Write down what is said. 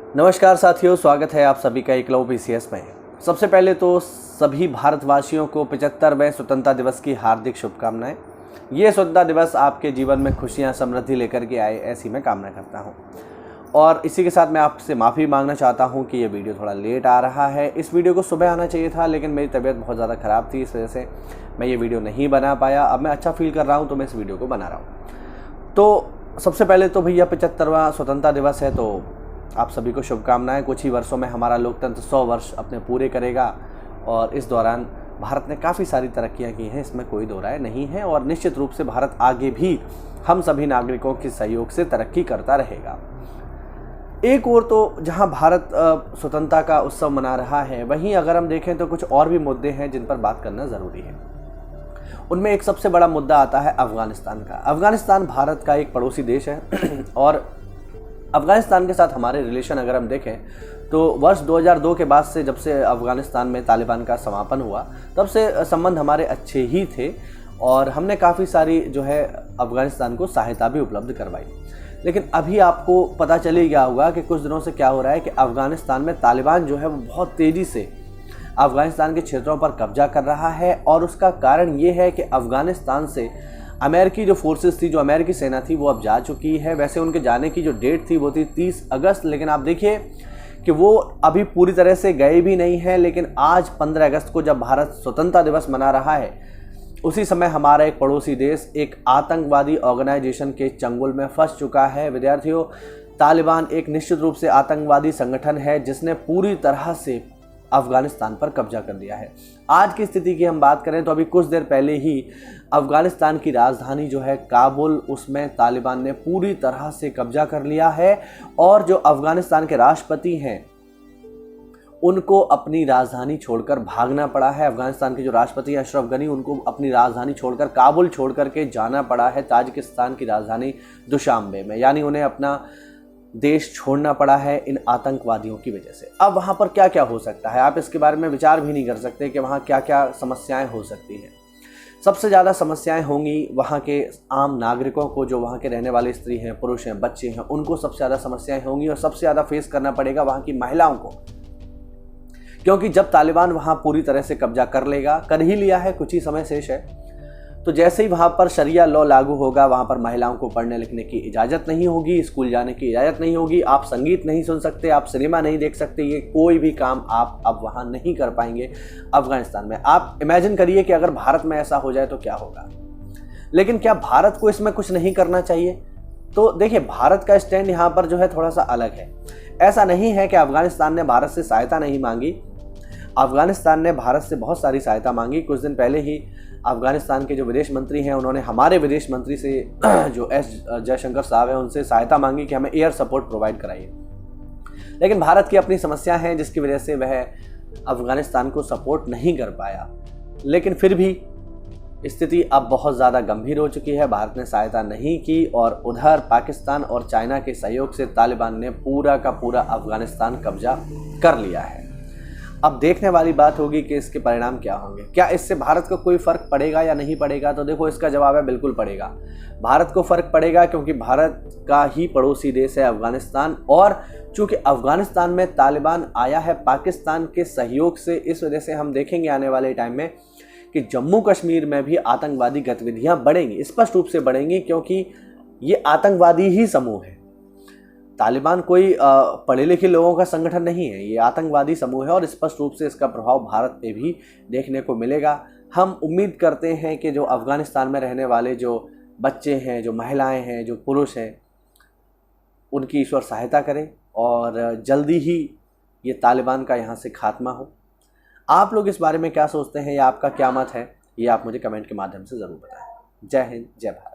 नमस्कार साथियों, स्वागत है आप सभी का एकलव्य पीसीएस में। सबसे पहले तो सभी भारतवासियों को 75वें स्वतंत्रता दिवस की हार्दिक शुभकामनाएं। ये स्वतंत्रता दिवस आपके जीवन में खुशियां समृद्धि लेकर के आए, ऐसी मैं कामना करता हूं। और इसी के साथ मैं आपसे माफ़ी मांगना चाहता हूं कि ये वीडियो थोड़ा लेट आ रहा है। इस वीडियो को सुबह आना चाहिए था, लेकिन मेरी तबीयत बहुत ज़्यादा ख़राब थी, इस वजह से मैं ये वीडियो नहीं बना पाया। अब मैं अच्छा फील कर रहा हूँ तो मैं इस वीडियो को बना रहा हूँ। तो सबसे पहले तो भैया 75वां स्वतंत्रता दिवस है, तो आप सभी को शुभकामनाएं। कुछ ही वर्षों में हमारा लोकतंत्र 100 वर्ष अपने पूरे करेगा और इस दौरान भारत ने काफ़ी सारी तरक्कियां की हैं, इसमें कोई दो राय नहीं है। और निश्चित रूप से भारत आगे भी हम सभी नागरिकों के सहयोग से तरक्की करता रहेगा। एक और तो जहां भारत स्वतंत्रता का उत्सव मना रहा है, वहीं अगर हम देखें तो कुछ और भी मुद्दे हैं जिन पर बात करना ज़रूरी है। उनमें एक सबसे बड़ा मुद्दा आता है अफ़गानिस्तान का। अफ़गानिस्तान भारत का एक पड़ोसी देश है और अफ़गानिस्तान के साथ हमारे रिलेशन अगर हम देखें तो वर्ष 2002 के बाद से, जब से अफ़गानिस्तान में तालिबान का समापन हुआ, तब से संबंध हमारे अच्छे ही थे और हमने काफ़ी सारी जो है अफ़गानिस्तान को सहायता भी उपलब्ध करवाई। लेकिन अभी आपको पता चल ही गया होगा कि कुछ दिनों से क्या हो रहा है कि अफ़गानिस्तान में तालिबान जो है वो बहुत तेज़ी से अफ़गानिस्तान के क्षेत्रों पर कब्जा कर रहा है। और उसका कारण ये है कि अफ़गानिस्तान से अमेरिकी जो फोर्सेस थी, जो अमेरिकी सेना थी, वो अब जा चुकी है। वैसे उनके जाने की जो डेट थी वो थी 30 अगस्त, लेकिन आप देखिए कि वो अभी पूरी तरह से गए भी नहीं हैं। लेकिन आज 15 अगस्त को जब भारत स्वतंत्रता दिवस मना रहा है, उसी समय हमारा एक पड़ोसी देश एक आतंकवादी ऑर्गेनाइजेशन के चंगुल में फंस चुका है। विद्यार्थियों, तालिबान एक निश्चित रूप से आतंकवादी संगठन है जिसने पूरी तरह से अफ़गानिस्तान पर कब्जा कर लिया है। आज की स्थिति की हम बात करें तो अभी कुछ देर पहले ही अफ़गानिस्तान की राजधानी जो है काबुल, उसमें तालिबान ने पूरी तरह से कब्जा कर लिया है। और जो अफ़गानिस्तान के राष्ट्रपति हैं, उनको अपनी राजधानी छोड़कर भागना पड़ा है। अफ़गानिस्तान के जो राष्ट्रपति हैं अशरफ गनी, उनको अपनी राजधानी छोड़कर काबुल छोड़कर के जाना पड़ा है ताजिकिस्तान की राजधानी दुशांबे में। यानी उन्हें अपना देश छोड़ना पड़ा है इन आतंकवादियों की वजह से। अब वहाँ पर क्या क्या हो सकता है, आप इसके बारे में विचार भी नहीं कर सकते कि वहाँ क्या क्या समस्याएं हो सकती हैं। सबसे ज़्यादा समस्याएं होंगी वहाँ के आम नागरिकों को, जो वहाँ के रहने वाले स्त्री हैं, पुरुष हैं, बच्चे हैं, उनको सबसे ज़्यादा समस्याएं होंगी। और सबसे ज़्यादा फेस करना पड़ेगा वहाँ की महिलाओं को, क्योंकि जब तालिबान वहाँ पूरी तरह से कब्जा कर लेगा, कर ही लिया है, कुछ ही समय शेष है, तो जैसे ही वहाँ पर शरिया लॉ लागू होगा, वहाँ पर महिलाओं को पढ़ने लिखने की इजाज़त नहीं होगी, स्कूल जाने की इजाज़त नहीं होगी, आप संगीत नहीं सुन सकते, आप सिनेमा नहीं देख सकते, ये कोई भी काम आप अब वहाँ नहीं कर पाएंगे अफ़गानिस्तान में। आप इमेजिन करिए कि अगर भारत में ऐसा हो जाए तो क्या होगा। लेकिन क्या भारत को इसमें कुछ नहीं करना चाहिए? तो देखिए, भारत का स्टैंड यहाँ पर जो है थोड़ा सा अलग है। ऐसा नहीं है कि अफ़गानिस्तान ने भारत से सहायता नहीं मांगी, अफ़गानिस्तान ने भारत से बहुत सारी सहायता मांगी। कुछ दिन पहले ही अफ़गानिस्तान के जो विदेश मंत्री हैं, उन्होंने हमारे विदेश मंत्री से जो एस जयशंकर साहब हैं, उनसे सहायता मांगी कि हमें एयर सपोर्ट प्रोवाइड कराइए। लेकिन भारत की अपनी समस्या है जिसकी वजह से वह अफ़गानिस्तान को सपोर्ट नहीं कर पाया। लेकिन फिर भी स्थिति अब बहुत ज़्यादा गंभीर हो चुकी है, भारत ने सहायता नहीं की और उधर पाकिस्तान और चाइना के सहयोग से तालिबान ने पूरा का पूरा अफ़गानिस्तान कब्जा कर लिया है। अब देखने वाली बात होगी कि इसके परिणाम क्या होंगे। क्या इससे भारत को कोई फ़र्क पड़ेगा या नहीं पड़ेगा? तो देखो, इसका जवाब है बिल्कुल पड़ेगा। भारत को फ़र्क पड़ेगा, क्योंकि भारत का ही पड़ोसी देश है अफ़गानिस्तान। और चूँकि अफ़गानिस्तान में तालिबान आया है पाकिस्तान के सहयोग से, इस वजह से हम देखेंगे आने वाले टाइम में कि जम्मू कश्मीर में भी आतंकवादी गतिविधियाँ बढ़ेंगी, स्पष्ट रूप से बढ़ेंगी, क्योंकि ये आतंकवादी ही समूह है। तालिबान कोई पढ़े लिखे लोगों का संगठन नहीं है, ये आतंकवादी समूह है और स्पष्ट रूप से इसका प्रभाव भारत पे भी देखने को मिलेगा। हम उम्मीद करते हैं कि जो अफ़गानिस्तान में रहने वाले जो बच्चे हैं, जो महिलाएं हैं, जो पुरुष हैं, उनकी ईश्वर सहायता करे और जल्दी ही ये तालिबान का यहाँ से खात्मा हो। आप लोग इस बारे में क्या सोचते हैं या आपका क्या मत है, ये आप मुझे कमेंट के माध्यम से ज़रूर बताएं। जय हिंद, जय भारत।